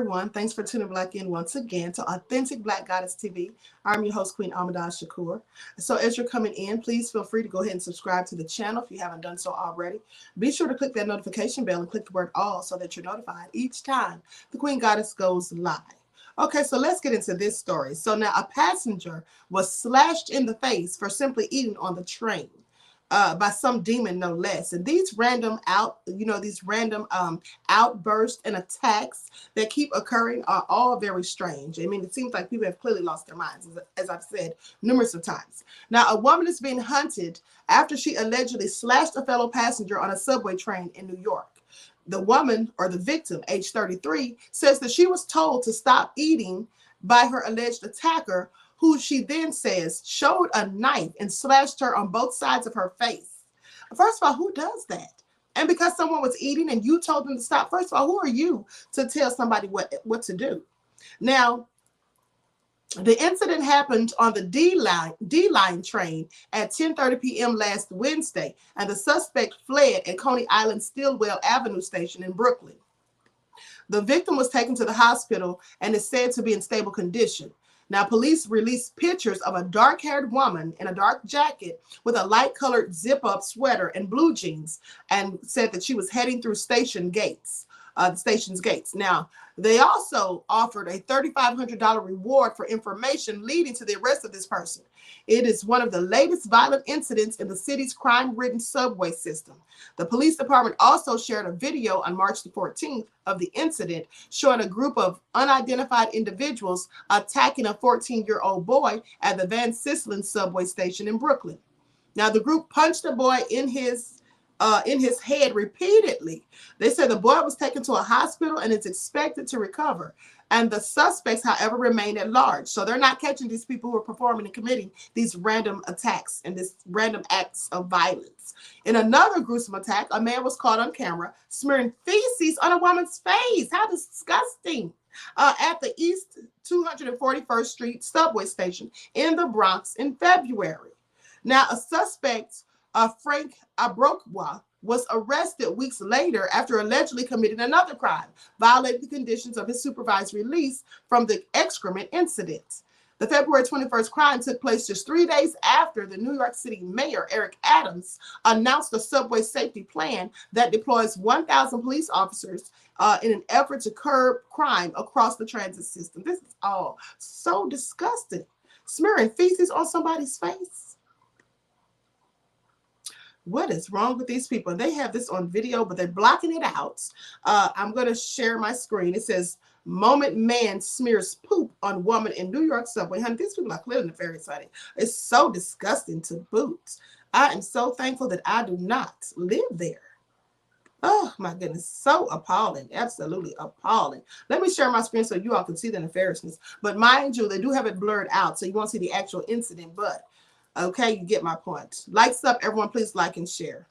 everyone. Thanks for tuning Blaque in once again to Authentic Black Goddess TV. I'm your host, QueenAShakur. So as you're coming in, please feel free to go ahead and subscribe to the channel if you haven't done so already. Be sure to click that notification bell and click the word all so that you're notified each time the Queen Goddess goes live. Okay, so let's get into this story. So now a passenger was slashed in the face for simply eating on the train. By some demon, no less. And these random outbursts and attacks that keep occurring are all very strange. I mean, it seems like people have clearly lost their minds, as I've said numerous of times. Now, a woman is being hunted after she allegedly slashed a fellow passenger on a subway train in New York. The woman, or the victim, age 33, says that she was told to stop eating by her alleged attacker, who she then says showed a knife and slashed her on both sides of her face. First of all, who does that? And because someone was eating and you told them to stop, first of all, who are you to tell somebody what to do? Now, the incident happened on the D-line train at 10:30 p.m. last Wednesday, and the suspect fled at Coney Island Stillwell Avenue station in Brooklyn. The victim was taken to the hospital and is said to be in stable condition. Now, police released pictures of a dark-haired woman in a dark jacket with a light-colored zip-up sweater and blue jeans, and said that she was heading through the station's gates. Now, they also offered a $3,500 reward for information leading to the arrest of this person. It is one of the latest violent incidents in the city's crime-ridden subway system. The police department also shared a video on March the 14th of the incident showing a group of unidentified individuals attacking a 14-year-old boy at the Van Sislen subway station in Brooklyn. Now, the group punched the boy in his head repeatedly. They said the boy was taken to a hospital and is expected to recover. And the suspects, however, remain at large. So they're not catching these people who are performing and committing these random attacks and these random acts of violence. In another gruesome attack, a man was caught on camera smearing feces on a woman's face. How disgusting. At the East 241st Street subway station in the Bronx in February. Now, a suspect, Frank Abrokwa, was arrested weeks later after allegedly committing another crime, violating the conditions of his supervised release from the excrement incident. The February 21st crime took place just 3 days after the New York City Mayor, Eric Adams, announced a subway safety plan that deploys 1,000 police officers in an effort to curb crime across the transit system. This is all so disgusting. Smearing feces on somebody's face. What is wrong with these people? And they have this on video, but they're blocking it out. I'm going to share my screen. It says, "Moment man smears poop on woman in New York subway." Honey, these people are clearly nefarious, honey. It's so disgusting to boot. I am so thankful that I do not live there. Oh, my goodness. So appalling. Absolutely appalling. Let me share my screen so you all can see the nefariousness. But mind you, they do have it blurred out, so you won't see the actual incident, but okay, you get my point. Likes up, everyone. Please like and share.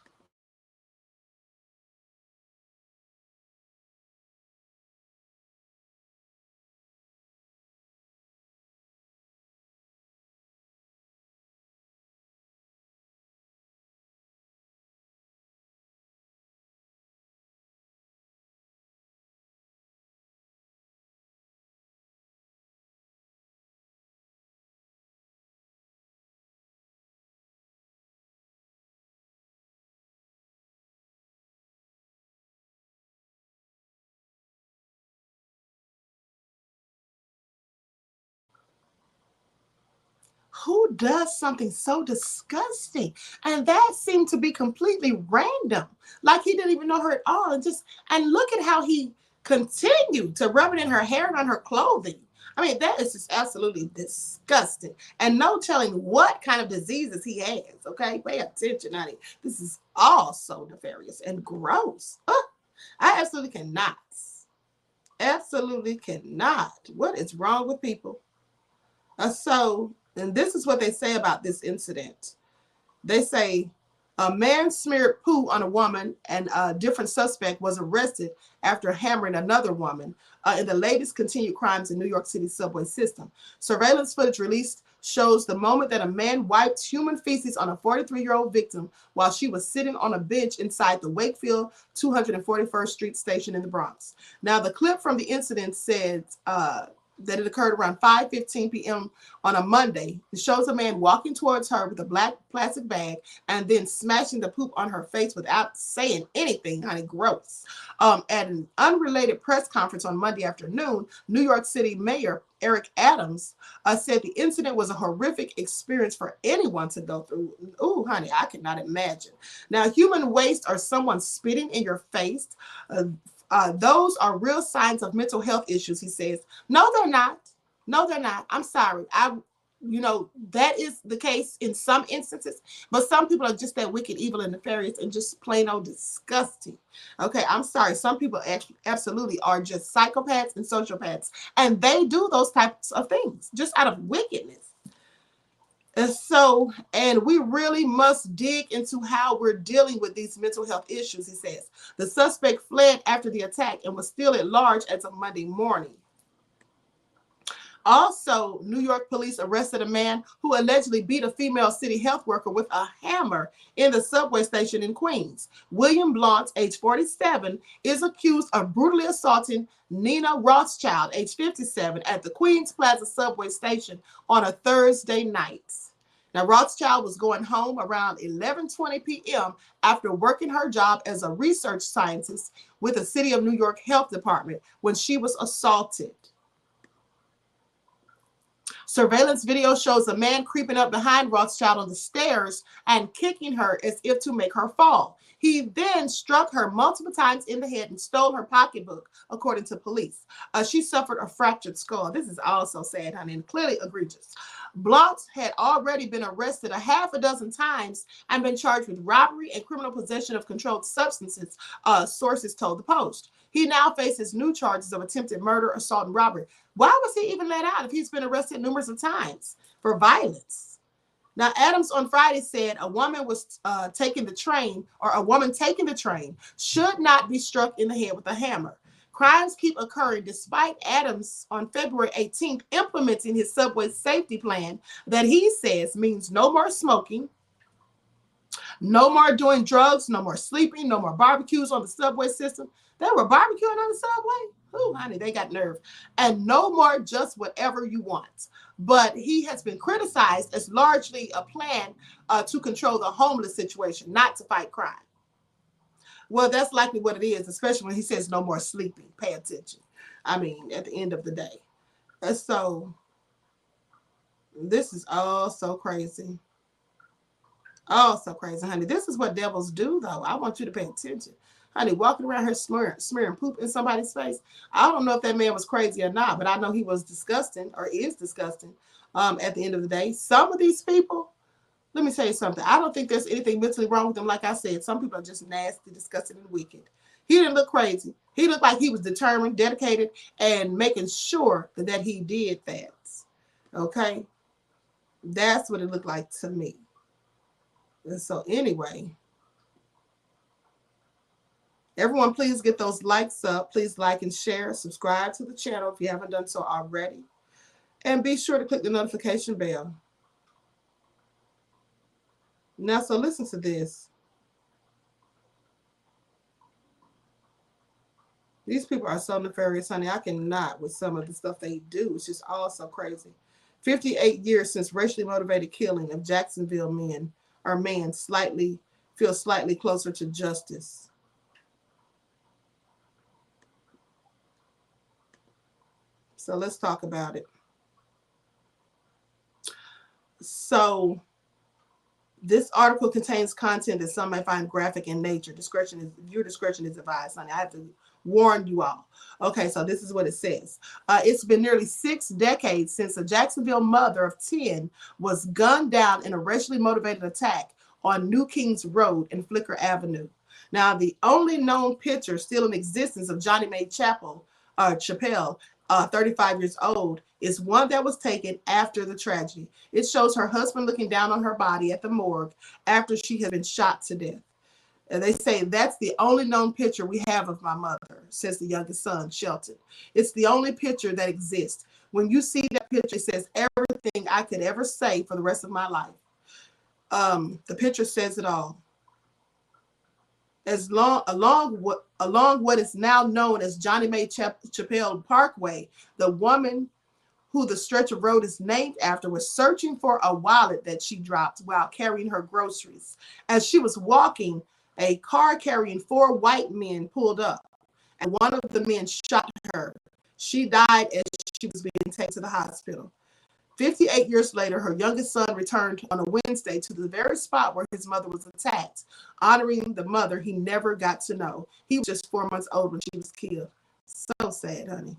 Who does something so disgusting? And that seemed to be completely random. Like he didn't even know her at all. And look at how he continued to rub it in her hair and on her clothing. I mean, that is just absolutely disgusting. And no telling what kind of diseases he has. Okay, pay attention, honey. This is all so nefarious and gross. I absolutely cannot. Absolutely cannot. What is wrong with people? And this is what they say about this incident. They say a man smeared poo on a woman, and a different suspect was arrested after hammering another woman in the latest continued crimes in New York City subway system. Surveillance footage released shows the moment that a man wiped human feces on a 43-year-old victim while she was sitting on a bench inside the Wakefield 241st Street station in the Bronx. Now, the clip from the incident says that it occurred around 5:15 p.m. on a Monday. It shows a man walking towards her with a black plastic bag and then smashing the poop on her face without saying anything. Honey, gross. At an unrelated press conference on Monday afternoon, New York City Mayor Eric Adams said the incident was a horrific experience for anyone to go through. Ooh, honey, I cannot imagine. Now, human waste or someone spitting in your face, those are real signs of mental health issues, he says. No, they're not. No, they're not. I'm sorry. That is the case in some instances, but some people are just that wicked, evil, and nefarious and just plain old disgusting. Okay, I'm sorry. Some people absolutely are just psychopaths and sociopaths, and they do those types of things just out of wickedness. And we really must dig into how we're dealing with these mental health issues, he says. The suspect fled after the attack and was still at large as of Monday morning. Also, New York police arrested a man who allegedly beat a female city health worker with a hammer in the subway station in Queens. William Blount, age 47, is accused of brutally assaulting Nina Rothschild, age 57, at the Queens Plaza subway station on a Thursday night. Now, Rothschild was going home around 11:20 p.m. after working her job as a research scientist with the City of New York Health Department when she was assaulted. Surveillance video shows a man creeping up behind Rothschild on the stairs and kicking her as if to make her fall. He then struck her multiple times in the head and stole her pocketbook, according to police. She suffered a fractured skull. This is also sad, honey, and clearly egregious. Blount had already been arrested a half a dozen times and been charged with robbery and criminal possession of controlled substances, sources told the Post. He now faces new charges of attempted murder, assault, and robbery. Why was he even let out if he's been arrested numerous of times for violence? Now, Adams on Friday said a woman taking the train should not be struck in the head with a hammer. Crimes keep occurring despite Adams on February 18th implementing his subway safety plan that he says means no more smoking, no more doing drugs, no more sleeping, no more barbecues on the subway system. They were barbecuing on the subway? Ooh, honey, they got nerve. And no more just whatever you want. But he has been criticized as largely a plan to control the homeless situation, not to fight crime. Well, that's likely what it is, especially when he says no more sleeping. Pay attention. I mean, at the end of the day. And so, this is all so crazy. Oh, so crazy, honey. This is what devils do, though. I want you to pay attention. Honey, walking around here smearing poop in somebody's face. I don't know if that man was crazy or not, but I know he was disgusting or is disgusting at the end of the day. Some of these people, let me tell you something. I don't think there's anything mentally wrong with them. Like I said, some people are just nasty, disgusting, and wicked. He didn't look crazy. He looked like he was determined, dedicated, and making sure that he did that. Okay? That's what it looked like to me. And so anyway, everyone, please get those likes up. Please like and share. Subscribe to the channel if you haven't done so already. And be sure to click the notification bell. Now, so listen to this. These people are so nefarious, honey. I cannot with some of the stuff they do. It's just all so crazy. 58 years since racially motivated killing of Jacksonville man feels slightly closer to justice. So let's talk about it. So this article contains content that some may find graphic in nature. Your discretion is advised, honey. I have to warn you all. Okay, so this is what it says. It's been nearly 6 decades since a Jacksonville mother of 10 was gunned down in a racially motivated attack on New Kings Road and Flicker Avenue. Now, the only known picture still in existence of Johnny Mae Chappelle, 35 years old, is one that was taken after the tragedy. It shows her husband looking down on her body at the morgue after she had been shot to death. And they say that's the only known picture we have of my mother, says the youngest son, Shelton. It's the only picture that exists. When you see that picture, it says everything I could ever say for the rest of my life. The picture says it all. Along what is now known as Johnny May Chappelle Parkway, the woman who the stretch of road is named after was searching for a wallet that she dropped while carrying her groceries. As she was walking, a car carrying 4 white men pulled up, and one of the men shot her. She died as she was being taken to the hospital. 58 years later, her youngest son returned on a Wednesday to the very spot where his mother was attacked, honoring the mother he never got to know. He was just 4 months old when she was killed. So sad, honey.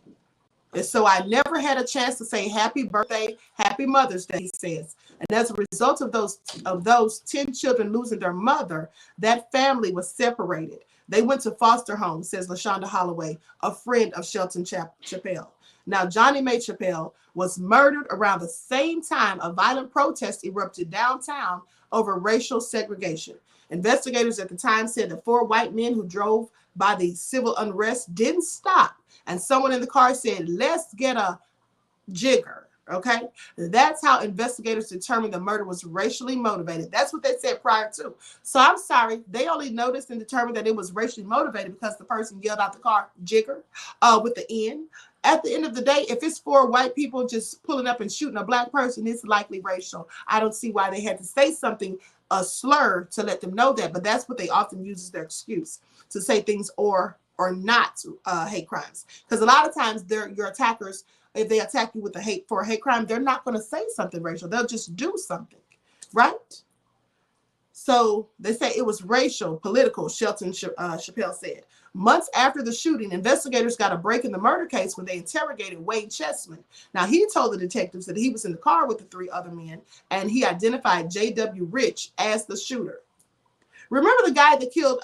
And so I never had a chance to say happy birthday, happy Mother's Day, he says. And as a result of those 10 children losing their mother, that family was separated. They went to foster homes, says LaShonda Holloway, a friend of Shelton Chappelle. Now, Johnny May Chappelle was murdered around the same time a violent protest erupted downtown over racial segregation. Investigators at the time said the 4 white men who drove by the civil unrest didn't stop. And someone in the car said, "Let's get a jigger." Okay. That's how investigators determined the murder was racially motivated. That's what they said prior to. So I'm sorry. They only noticed and determined that it was racially motivated because the person yelled out the car, "Jigger," with the N. At the end of the day, if it's 4 white people just pulling up and shooting a black person, it's likely racial. I don't see why they had to say something, a slur, to let them know that. But that's what they often use as their excuse to say things or not hate crimes. Because a lot of times your attackers, if they attack you with a hate crime, they're not going to say something racial. They'll just do something, right? So they say it was racial, political, Shelton Chappelle said. Months after the shooting, investigators got a break in the murder case when they interrogated Wade Chessman. Now, he told the detectives that he was in the car with the 3 other men, and he identified J.W. Rich as the shooter. Remember the guy that killed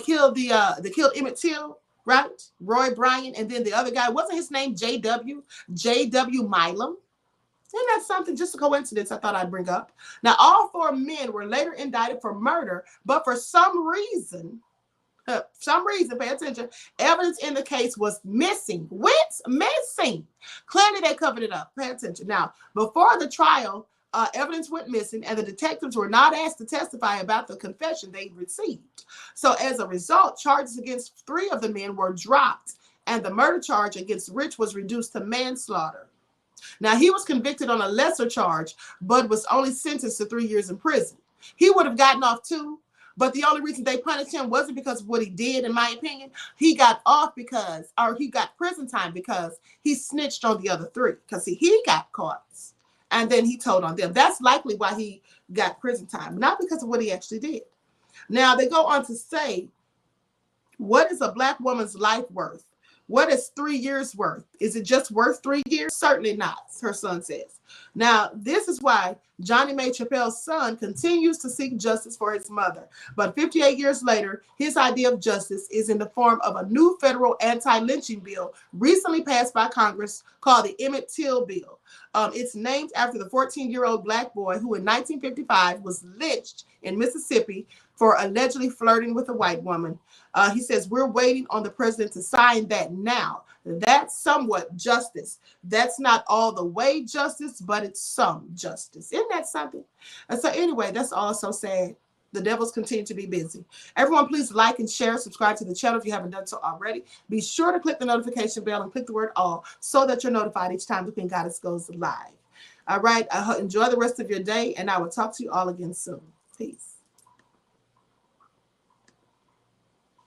killed Emmett Till, right? Roy Bryant, and then the other guy, wasn't his name J.W. Milam? Isn't that something? Just a coincidence I thought I'd bring up. Now, all 4 men were later indicted for murder, but for some reason, pay attention, evidence in the case was missing. What's missing? Clearly, they covered it up. Pay attention. Now, before the trial, evidence went missing, and the detectives were not asked to testify about the confession they received. So, as a result, charges against 3 of the men were dropped, and the murder charge against Rich was reduced to manslaughter. Now, he was convicted on a lesser charge, but was only sentenced to 3 years in prison. He would have gotten off too, but the only reason they punished him wasn't because of what he did, in my opinion. He got off he got prison time because he snitched on the other 3, because he got caught, and then he told on them. That's likely why he got prison time, not because of what he actually did. Now, they go on to say, what is a black woman's life worth? What is 3 years worth? Is it just worth 3 years? Certainly not, her son says. Now, this is why Johnny May Chappelle's son continues to seek justice for his mother. But 58 years later, his idea of justice is in the form of a new federal anti-lynching bill recently passed by Congress called the Emmett Till Bill. It's named after the 14-year-old black boy who in 1955 was lynched in Mississippi for allegedly flirting with a white woman. He says, we're waiting on the president to sign that now. That's somewhat justice. That's not all the way justice, but it's some justice. Isn't that something? And so anyway, that's all so sad. The devils continue to be busy. Everyone, please like and share, subscribe to the channel if you haven't done so already. Be sure to click the notification bell and click the word all so that you're notified each time the Queen Goddess goes live. All right. Enjoy the rest of your day, and I will talk to you all again soon. Peace.